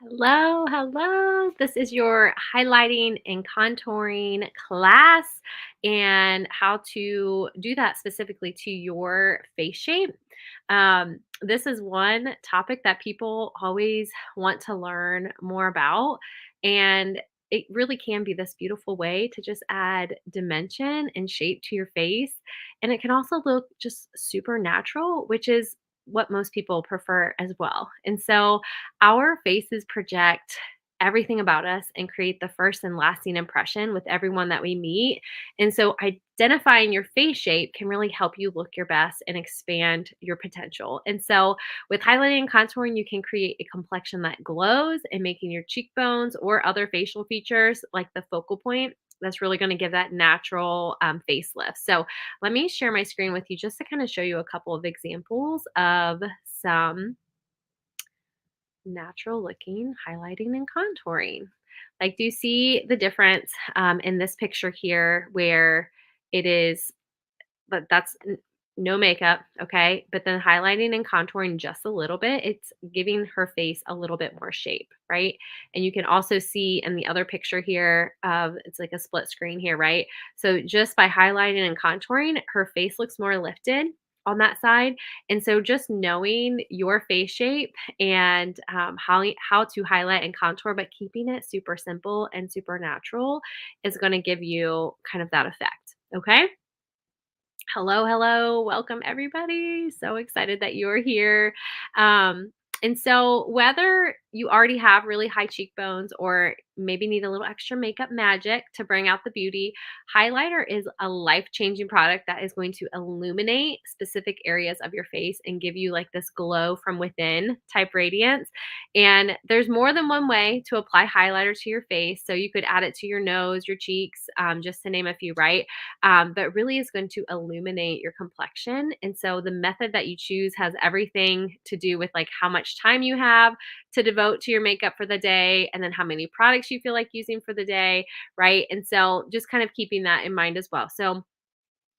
Hello, hello. This is your highlighting and contouring class and how to do that specifically to your face shape. This is one topic that people always want to learn more about, and it really can be this beautiful way to just add dimension and shape to your face. And it can also look just super natural, which is what most people prefer as well. And so, our faces project everything about us and create the first and lasting impression with everyone that we meet. And so identifying your face shape can really help you look your best and expand your potential. And so with highlighting and contouring, you can create a complexion that glows and making your cheekbones or other facial features like the focal point. That's really going to give that natural facelift. So let me share my screen with you just to kind of show you a couple of examples of some natural looking highlighting and contouring. Like, do you see the difference in this picture here where it is, but no makeup, okay? But then highlighting and contouring just a little bit, it's giving her face a little bit more shape, right? And you can also see in the other picture here of it's like a split screen here, right? So just by highlighting and contouring, her face looks more lifted on that side. And so just knowing your face shape and how to highlight and contour, but keeping it super simple and super natural is going to give you kind of that effect. Okay. Hello, hello. Welcome, everybody. So excited that you're here. And so, whether you already have really high cheekbones or maybe need a little extra makeup magic to bring out the beauty, highlighter is a life changing product that is going to illuminate specific areas of your face and give you like this glow from within type radiance. And there's more than one way to apply highlighter to your face. So, you could add it to your nose, your cheeks, just to name a few, right? But really is going to illuminate your complexion. And so the method that you choose has everything to do with like how much time you have to devote to your makeup for the day, and then how many products you feel like using for the day, right? And so just kind of keeping that in mind as well. So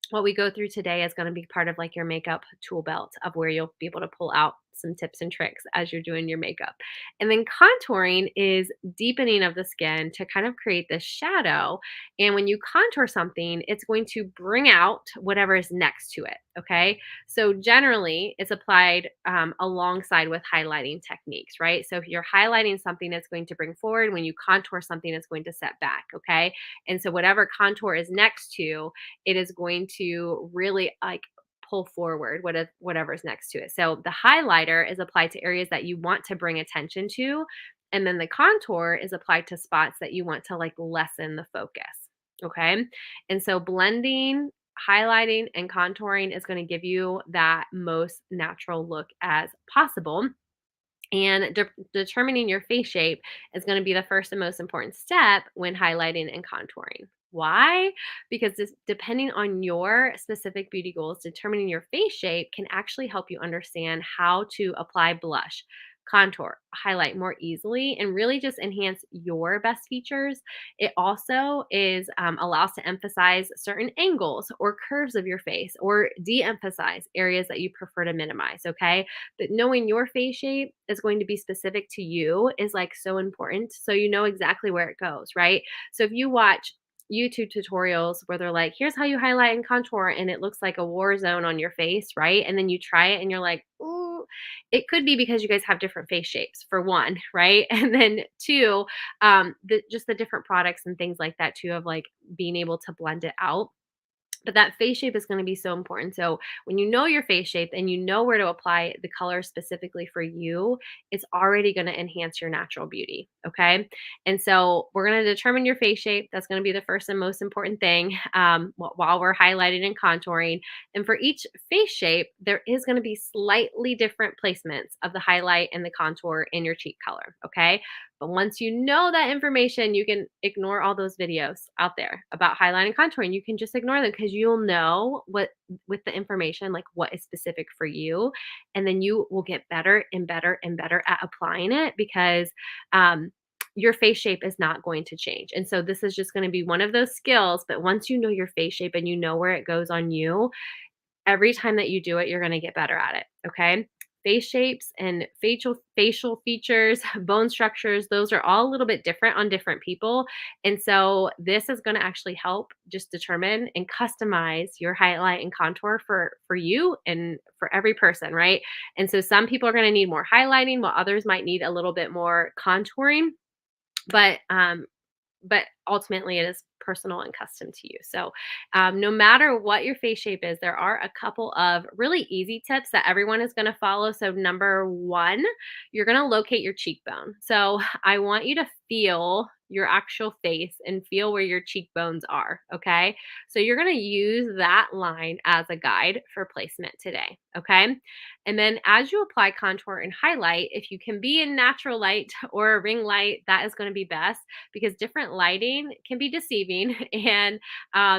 what we go through today is going to be part of like your makeup tool belt of where you'll be able to pull out some tips and tricks as you're doing your makeup. And then contouring is deepening of the skin to kind of create this shadow. And when you contour something, it's going to bring out whatever is next to it. Okay. So generally, it's applied alongside with highlighting techniques, right? So if you're highlighting something, it's going to bring forward. When you contour something, it's going to set back. Okay. And so whatever contour is next to, it is going to really like pull forward whatever's next to it. So the highlighter is applied to areas that you want to bring attention to, and then the contour is applied to spots that you want to like lessen the focus. Okay? And so blending, highlighting and contouring is going to give you that most natural look as possible. And determining your face shape is going to be the first and most important step when highlighting and contouring. Why? Because depending on your specific beauty goals, determining your face shape can actually help you understand how to apply blush, contour, highlight more easily, and really just enhance your best features. It also is allows to emphasize certain angles or curves of your face, or de-emphasize areas that you prefer to minimize. Okay, but knowing your face shape is going to be specific to you is like so important. So you know exactly where it goes, right? So if you watch YouTube tutorials where they're like, here's how you highlight and contour, and it looks like a war zone on your face, right? And then you try it and you're like, ooh, it could be because you guys have different face shapes, for one, right? And then two, just the different products and things like that, too, of like being able to blend it out, but that face shape is going to be so important. So when you know your face shape and you know where to apply the color specifically for you, it's already going to enhance your natural beauty. Okay. And so we're going to determine your face shape. That's going to be the first and most important thing while we're highlighting and contouring. And for each face shape, there is going to be slightly different placements of the highlight and the contour in your cheek color. Okay. But once you know that information, you can ignore all those videos out there about highlighting and contouring. You can just ignore them because you'll know what with the information, like what is specific for you. And then you will get better and better and better at applying it because your face shape is not going to change. And so this is just going to be one of those skills. But once you know your face shape and you know where it goes on you, every time that you do it, you're going to get better at it. Okay. face shapes and facial features, bone structures, those are all a little bit different on different people. And so this is going to actually help just determine and customize your highlight and contour for you and for every person, right? And so some people are going to need more highlighting while others might need a little bit more contouring. But but ultimately it is personal and custom to you. So, no matter what your face shape is, there are a couple of really easy tips that everyone is going to follow. So, number one, you're going to locate your cheekbone. So, I want you to feel your actual face and feel where your cheekbones are. Okay. So, you're going to use that line as a guide for placement today. Okay. And then as you apply contour and highlight, if you can be in natural light or a ring light, that is going to be best because different lighting can be deceiving and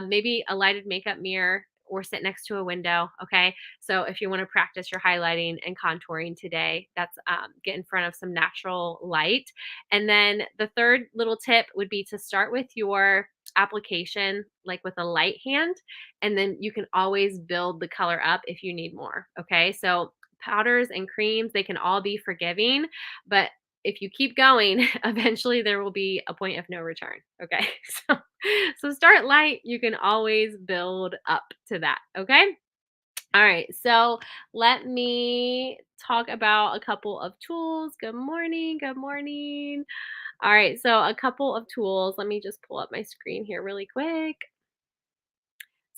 maybe a lighted makeup mirror or sit next to a window. Okay. So if you want to practice your highlighting and contouring today, that's get in front of some natural light. And then the third little tip would be to start with your application like with a light hand, and then you can always build the color up if you need more. Okay. So powders and creams, they can all be forgiving, but if you keep going, eventually there will be a point of no return. Okay. So so start light, you can always build up to that. Okay? All right. So let me talk about a couple of tools. Good morning. Good morning. All right. So a couple of tools. Let me just pull up my screen here really quick.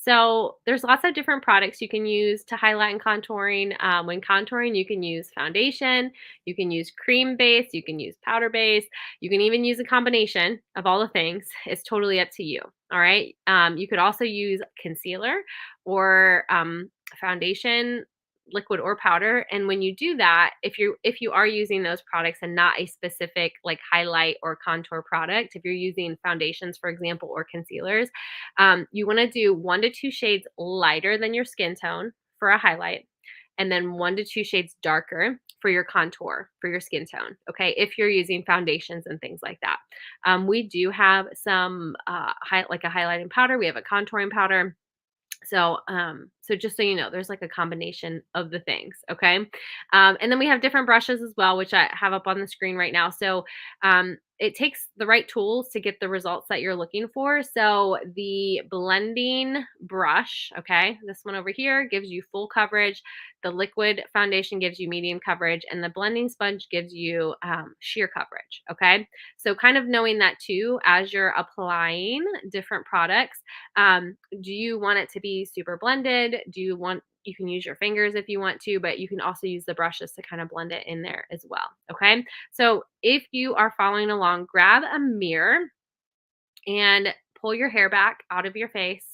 So there's lots of different products you can use to highlight and contouring. When contouring, you can use foundation, you can use cream base, you can use powder base, you can even use a combination of all the things. It's totally up to you. All right. You could also use concealer or foundation, liquid or powder. And when you do that, if you are using those products and not a specific like highlight or contour product, if you're using foundations, for example, or concealers, you want to do 1 to 2 shades lighter than your skin tone for a highlight, and then 1 to 2 shades darker for your contour for your skin tone. Okay, if you're using foundations and things like that, we do have some like a highlighting powder. We have a contouring powder. So just so you know, there's like a combination of the things, okay? And then we have different brushes as well, which I have up on the screen right now. So it takes the right tools to get the results that you're looking for. So the blending brush, okay, this one over here gives you full coverage. The liquid foundation gives you medium coverage, and the blending sponge gives you sheer coverage, okay? So kind of knowing that too as you're applying different products. Do you want it to be super blended? You can use your fingers if you want to, but you can also use the brushes to kind of blend it in there as well. Okay. So if you are following along, grab a mirror and pull your hair back out of your face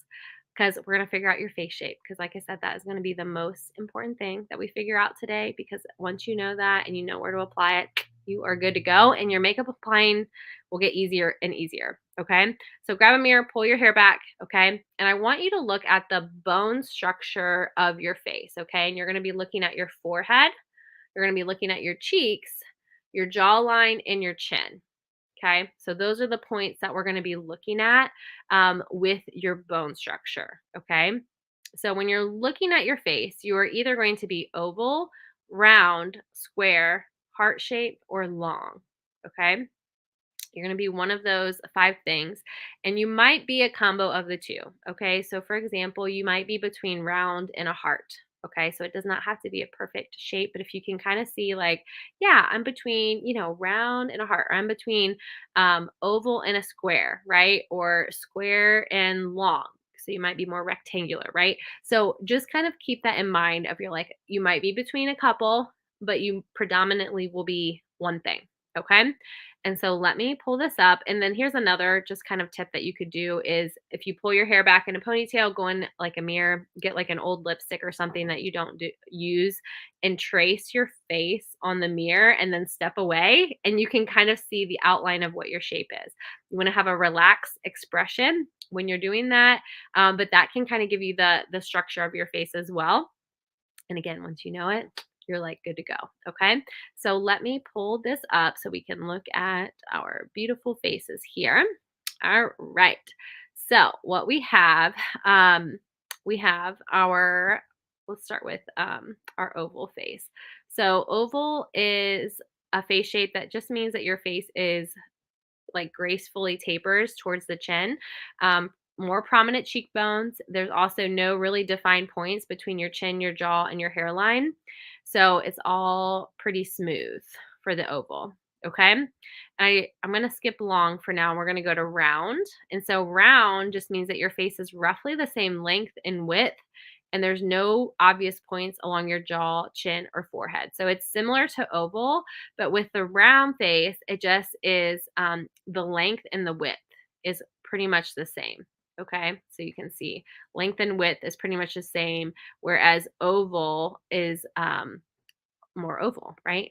because we're going to figure out your face shape. Because, like I said, that is going to be the most important thing that we figure out today. Because once you know that and you know where to apply it, you are good to go. And your makeup applying will get easier and easier. Okay. So grab a mirror, pull your hair back. Okay. And I want you to look at the bone structure of your face. Okay. And you're going to be looking at your forehead, you're going to be looking at your cheeks, your jawline, and your chin. Okay, so those are the points that we're going to be looking at with your bone structure. Okay, so when you're looking at your face, you are either going to be oval, round, square, heart shape, or long. Okay, you're going to be one of those 5 things, and you might be a combo of the two. Okay, so for example, you might be between round and a heart. Okay, so it does not have to be a perfect shape, but if you can kind of see, like, yeah, I'm between, round and a heart, or I'm between oval and a square, right? Or square and long. So you might be more rectangular, right? So just kind of keep that in mind of you might be between a couple, but you predominantly will be one thing. Okay. And so let me pull this up. And then here's another just kind of tip that you could do is if you pull your hair back in a ponytail, go in like a mirror, get like an old lipstick or something that you don't use, and trace your face on the mirror and then step away. And you can kind of see the outline of what your shape is. You want to have a relaxed expression when you're doing that. But that can kind of give you the structure of your face as well. And again, once you know it, you're like good to go. Okay. So let me pull this up so we can look at our beautiful faces here. All right. So what we have our, let's start with our oval face. So oval is a face shape that just means that your face is like gracefully tapers towards the chin. More prominent cheekbones. There's also no really defined points between your chin, your jaw, and your hairline. So it's all pretty smooth for the oval. Okay. I'm going to skip long for now. We're going to go to round. And so round just means that your face is roughly the same length and width, and there's no obvious points along your jaw, chin, or forehead. So it's similar to oval, but with the round face, it just is the length and the width is pretty much the same. Okay, so you can see length and width is pretty much the same, whereas oval is more oval, right?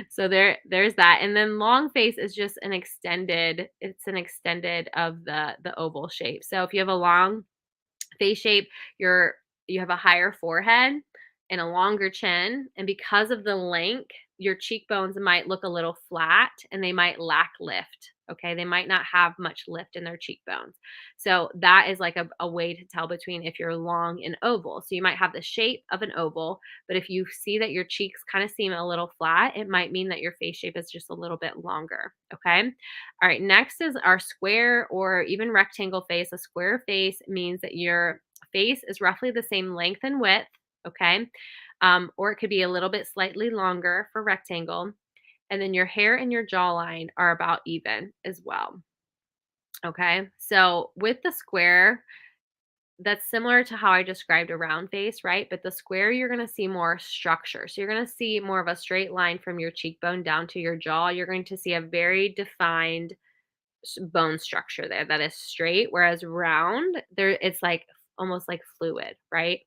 So there's that. And then long face is just it's an extended of the oval shape. So if you have a long face shape, you have a higher forehead and a longer chin, and because of the length, your cheekbones might look a little flat and they might lack lift. Okay, they might not have much lift in their cheekbones. So that is like a way to tell between if you're long and oval. So you might have the shape of an oval, but if you see that your cheeks kind of seem a little flat, it might mean that your face shape is just a little bit longer. Okay. All right, next is our square or even rectangle face. A square face means that your face is roughly the same length and width, okay? Or it could be a little bit slightly longer for rectangle. And then your hair and your jawline are about even as well, okay? So with the square, that's similar to how I described a round face, right? But the square, you're going to see more structure. So you're going to see more of a straight line from your cheekbone down to your jaw. You're going to see a very defined bone structure there that is straight, whereas round, there it's like almost like fluid, right?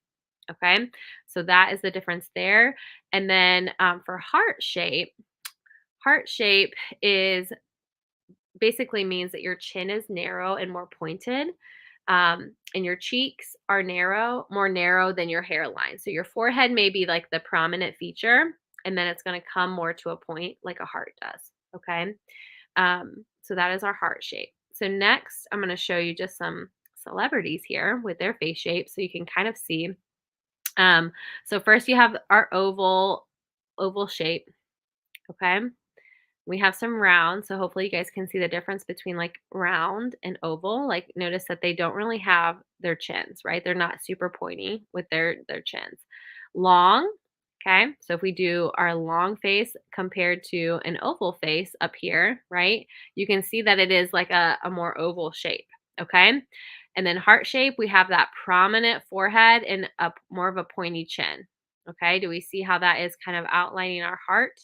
Okay, so that is the difference there. And then for heart shape is basically means that your chin is narrow and more pointed. And your cheeks are more narrow than your hairline. So your forehead may be like the prominent feature, and then it's going to come more to a point like a heart does. Okay. So that is our heart shape. So next, I'm going to show you just some celebrities here with their face shape so you can kind of see. So first you have our oval shape. Okay. We have some round. So hopefully you guys can see the difference between like round and oval. Like notice that they don't really have their chins, right? They're not super pointy with their chins. Long. Okay, so if we do our long face compared to an oval face up here, right, you can see that it is like a more oval shape. Okay, and then heart shape, we have that prominent forehead and a more of a pointy chin. Okay, do we see how that is kind of outlining our heart?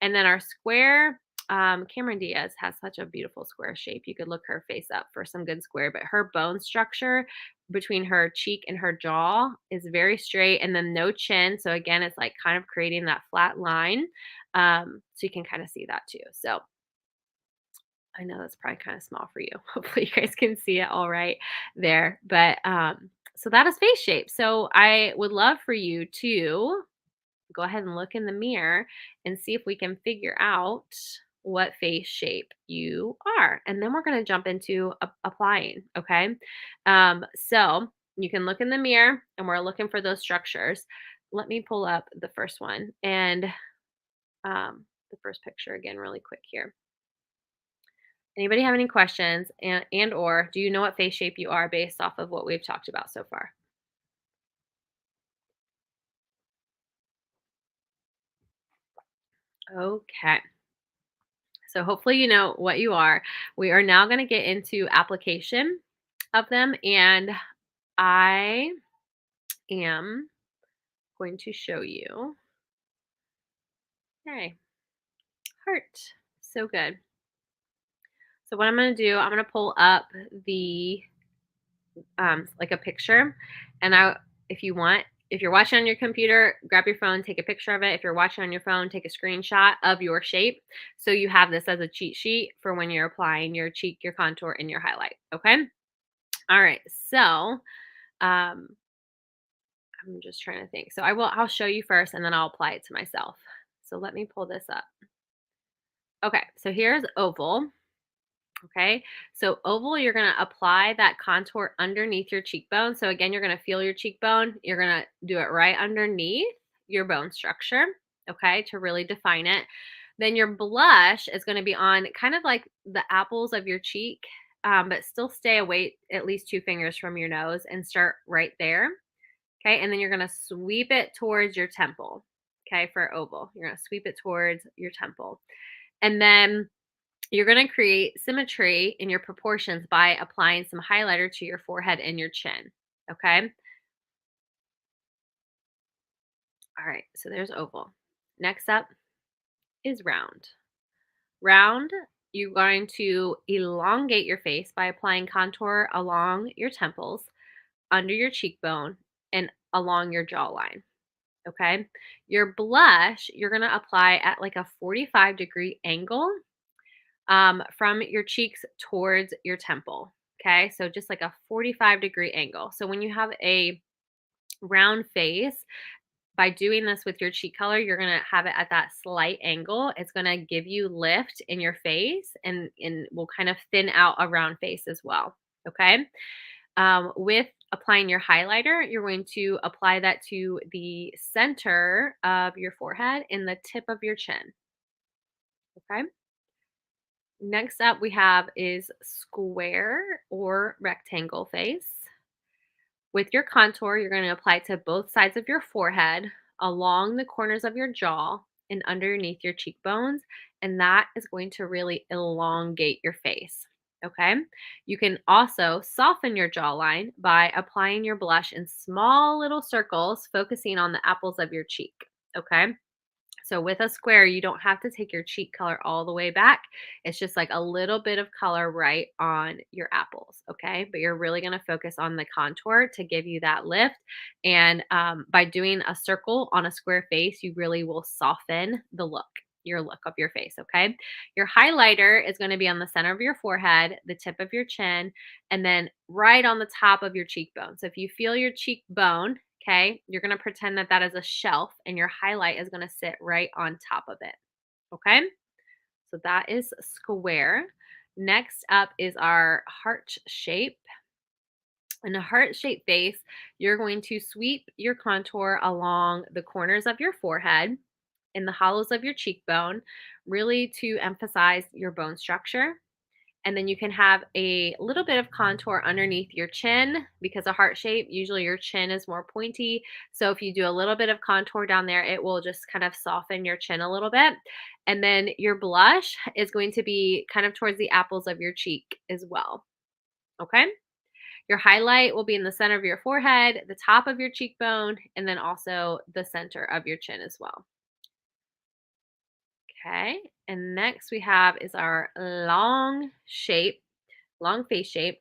And then our square, Cameron Diaz has such a beautiful square shape. You could look her face up for some good square, but her bone structure between her cheek and her jaw is very straight and then no chin. So again, it's like kind of creating that flat line. So you can kind of see that too. So I know that's probably kind of small for you. Hopefully you guys can see it all right there. But so that is face shape. So I would love for you to go ahead and look in the mirror and see if we can figure out what face shape you are. And then we're going to jump into applying. Okay. So you can look in the mirror and we're looking for those structures. Let me pull up the first one and the first picture again, really quick here. Anybody have any questions and or do you know what face shape you are based off of what we've talked about so far? Okay. So hopefully you know what you are. We are now going to get into application of them, and I am going to show you. Okay, heart. So good. So what I'm going to do, I'm going to pull up the like a picture, and if you want, if you're watching on your computer, grab your phone, take a picture of it. If you're watching on your phone, take a screenshot of your shape. So you have this as a cheat sheet for when you're applying your cheek, your contour, and your highlight. Okay. All right. So I'm just trying to think. So I'll show you first and then I'll apply it to myself. So let me pull this up. Okay. So here's oval. Okay. So oval, you're going to apply that contour underneath your cheekbone. So again, you're going to feel your cheekbone. You're going to do it right underneath. your bone structure, okay, to really define it. Then your blush is going to be on kind of like the apples of your cheek, but still stay away at least 2 fingers from your nose and start right there. Okay. And then you're going to sweep it towards your temple. Okay. For oval, you're going to sweep it towards your temple. And then you're going to create symmetry in your proportions by applying some highlighter to your forehead and your chin. Okay. All right. So there's oval. Next up is round. Round, you're going to elongate your face by applying contour along your temples, under your cheekbone, and along your jawline. Okay. Your blush, you're going to apply at like a 45-degree angle from your cheeks towards your temple. Okay. So just like a 45-degree angle. So when you have a round face, by doing this with your cheek color, you're going to have it at that slight angle. It's going to give you lift in your face and will kind of thin out a round face as well. Okay. With applying your highlighter, you're going to apply that to the center of your forehead and the tip of your chin. Okay. Next up we have is square or rectangle face. With your contour, you're going to apply it to both sides of your forehead, along the corners of your jaw, and underneath your cheekbones. And that is going to really elongate your face. Okay. You can also soften your jawline by applying your blush in small little circles, focusing on the apples of your cheek. Okay. So with a square, you don't have to take your cheek color all the way back. It's just like a little bit of color right on your apples, okay? But you're really going to focus on the contour to give you that lift. And by doing a circle on a square face, you really will soften your look of your face, okay? Your highlighter is going to be on the center of your forehead, the tip of your chin, and then right on the top of your cheekbone. So if you feel your cheekbone, okay, you're going to pretend that that is a shelf and your highlight is going to sit right on top of it. Okay, so that is square. Next up is our heart shape. In a heart shaped face, you're going to sweep your contour along the corners of your forehead, in the hollows of your cheekbone, really to emphasize your bone structure. And then you can have a little bit of contour underneath your chin because a heart shape, usually your chin is more pointy. So if you do a little bit of contour down there, it will just kind of soften your chin a little bit. And then your blush is going to be kind of towards the apples of your cheek as well. Okay. Your highlight will be in the center of your forehead, the top of your cheekbone, and then also the center of your chin as well. Okay. And next we have is our long face shape.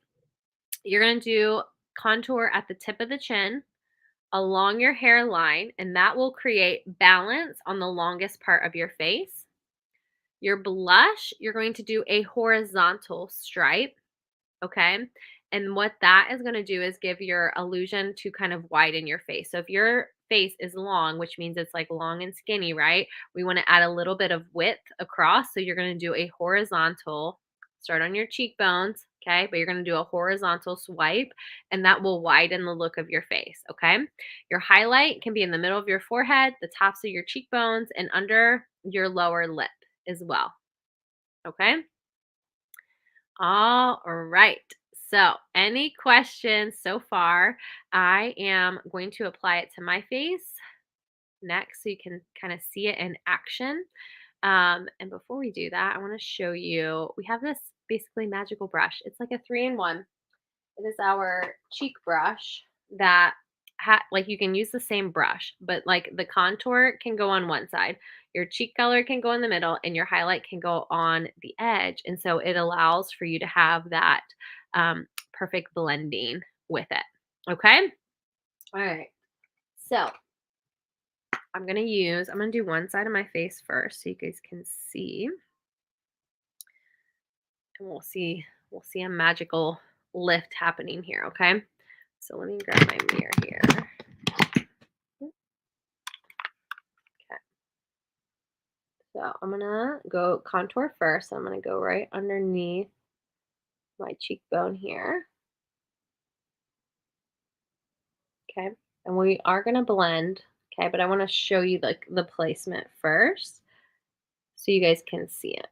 You're going to do contour at the tip of the chin, along your hairline, and that will create balance on the longest part of your face. Your blush, you're going to do a horizontal stripe, okay? And what that is going to do is give your illusion to kind of widen your face. So if your face is long, which means it's like long and skinny, right? We want to add a little bit of width across. So you're going to do a horizontal, start on your cheekbones, okay? But you're going to do a horizontal swipe and that will widen the look of your face, okay? Your highlight can be in the middle of your forehead, the tops of your cheekbones, and under your lower lip as well, okay? All right. So, any questions so far? I am going to apply it to my face next so you can kind of see it in action. And before we do that, I want to show you we have this basically magical brush. It's like a 3-in-1. It is our cheek brush that like you can use the same brush, but like the contour can go on one side, your cheek color can go in the middle, and your highlight can go on the edge. And so it allows for you to have that perfect blending with it. Okay. All right. So I'm going to do one side of my face first so you guys can see. And we'll see a magical lift happening here, okay? So let me grab my mirror here. Okay. So I'm gonna go contour first. I'm gonna go right underneath my cheekbone here. Okay. And we are gonna blend, Okay, but I want to show you like the placement first so you guys can see it.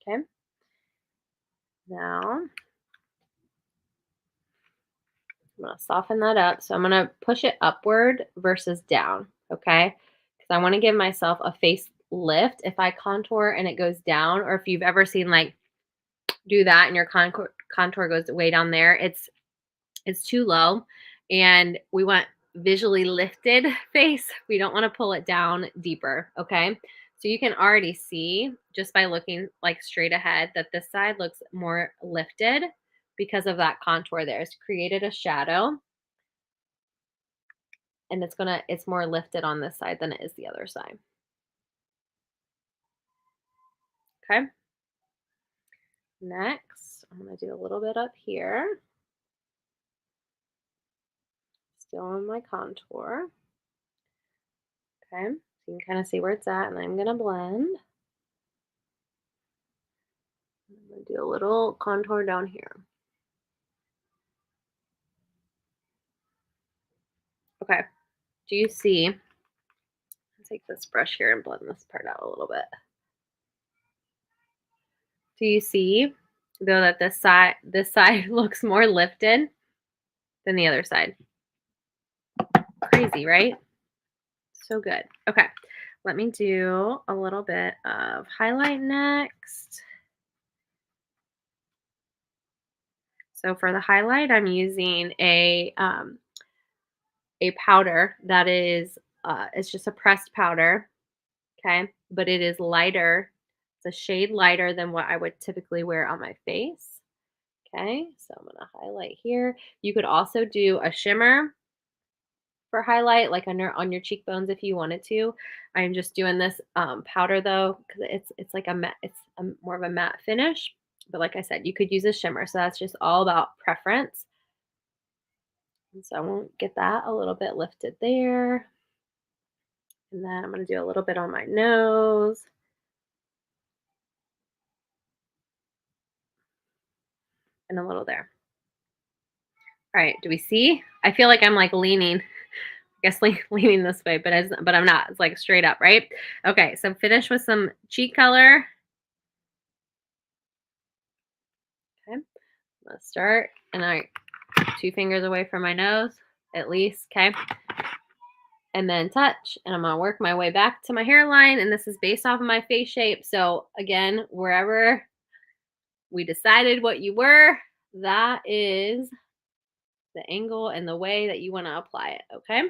Okay. Now I'm going to soften that up. So I'm going to push it upward versus down. Okay. Because I want to give myself a face lift if I contour and it goes down, or if you've ever seen like do that and your contour goes way down there, it's too low, and we want visually lifted face. We don't want to pull it down deeper. Okay. So you can already see just by looking like straight ahead that this side looks more lifted because of that contour there. It's created a shadow, and it's more lifted on this side than it is the other side. Okay. Next, I'm going to do a little bit up here, still on my contour. Okay. So you can kind of see where it's at, and I'm going to blend. I'm going to do a little contour down here. Okay. Do you see? I'll take this brush here and blend this part out a little bit. Do you see though that this side looks more lifted than the other side? Crazy, right? So good. Okay. Let me do a little bit of highlight next. So for the highlight, I'm using a powder that is it's just a pressed powder, okay? But it is lighter. It's a shade lighter than what I would typically wear on my face. Okay, so I'm gonna highlight here. You could also do a shimmer for highlight, like on your cheekbones if you wanted to. I'm just doing this powder though, because it's like a matte, it's more of a matte finish. But like I said, you could use a shimmer, so that's just all about preference. And so I won't get that a little bit lifted there. And then I'm going to do a little bit on my nose. And a little there. All right, do we see? I feel like I'm like leaning, I guess leaning this way, but I'm not. It's like straight up, right? Okay, so finish with some cheek color. Okay, let's start. And I 2 fingers away from my nose, at least, okay? And then touch. And I'm gonna work my way back to my hairline. And this is based off of my face shape. So again, wherever we decided what you were, that is the angle and the way that you want to apply it, okay?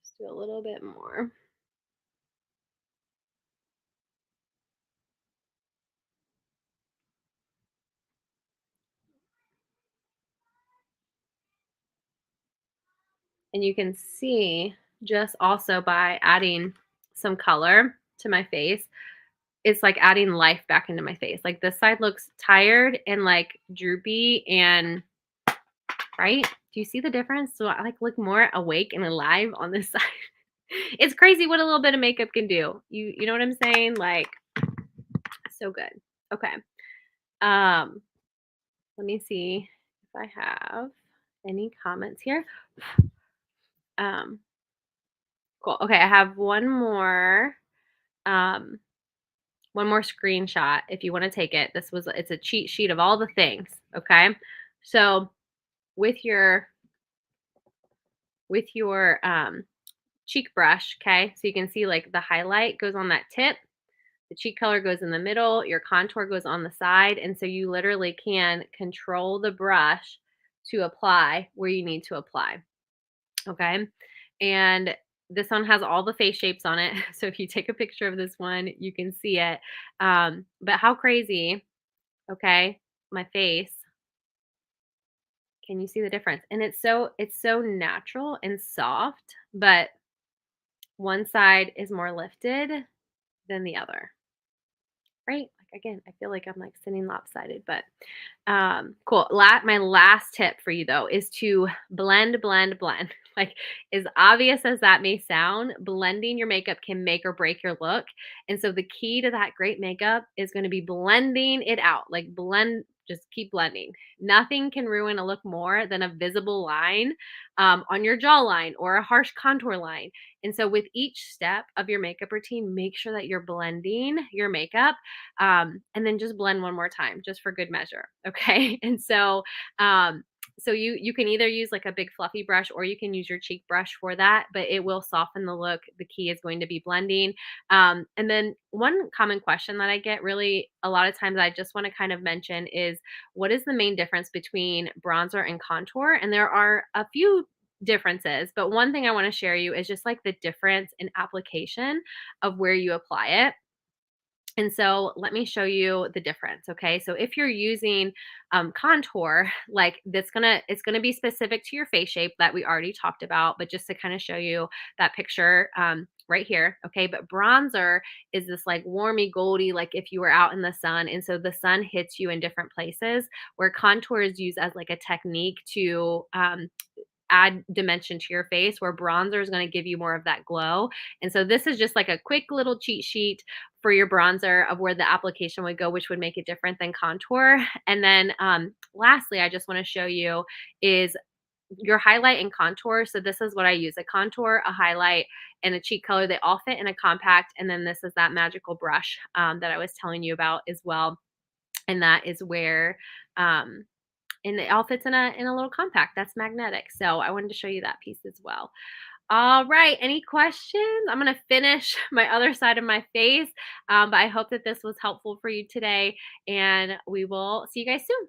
Just do a little bit more. And you can see just also by adding some color to my face, it's like adding life back into my face. Like this side looks tired and like droopy and right? Do you see the difference? So I like look more awake and alive on this side. It's crazy what a little bit of makeup can do. You know what I'm saying? Like so good. Okay. Um let me see if I have any comments here. Um cool. Okay, I have um one more screenshot if you want to take it. It's a cheat sheet of all the things, okay? So with your cheek brush, okay? So you can see like the highlight goes on that tip, the cheek color goes in the middle, your contour goes on the side, and so you literally can control the brush to apply where you need to apply. Okay? And this one has all the face shapes on it. So if you take a picture of this one, you can see it. But how crazy, okay? My face. Can you see the difference? And it's so natural and soft, but one side is more lifted than the other. Right? Like again, I feel like I'm like sitting lopsided, but cool. My last tip for you though is to blend, blend, blend. Like as obvious as that may sound, blending your makeup can make or break your look. And so the key to that great makeup is going to be blending it out. Like blend Just keep blending. Nothing can ruin a look more than a visible line on your jawline or a harsh contour line. And so, with each step of your makeup routine, make sure that you're blending your makeup, and then just blend one more time, just for good measure. Okay. And so you can either use like a big fluffy brush or you can use your cheek brush for that, but it will soften the look. The key is going to be blending. And then one common question that I get really a lot of times I just want to kind of mention is, what is the main difference between bronzer and contour? And there are a few differences, but one thing I want to share you is just like the difference in application of where you apply it. And so let me show you the difference. Okay. So if you're using contour, like it's gonna be specific to your face shape that we already talked about, but just to kind of show you that picture right here. Okay. But bronzer is this like warmy goldy, like if you were out in the sun. And so the sun hits you in different places, where contour is used as like a technique to add dimension to your face, where bronzer is going to give you more of that glow. And so this is just like a quick little cheat sheet for your bronzer of where the application would go, which would make it different than contour. And then lastly, I just want to show you is your highlight and contour. So this is what I use: a contour, a highlight, and a cheek color. They all fit in a compact. And then this is that magical brush that I was telling you about as well. And that is where and it all fits in a little compact that's magnetic. So I wanted to show you that piece as well. All right. Any questions? I'm going to finish my other side of my face. But I hope that this was helpful for you today. And we will see you guys soon.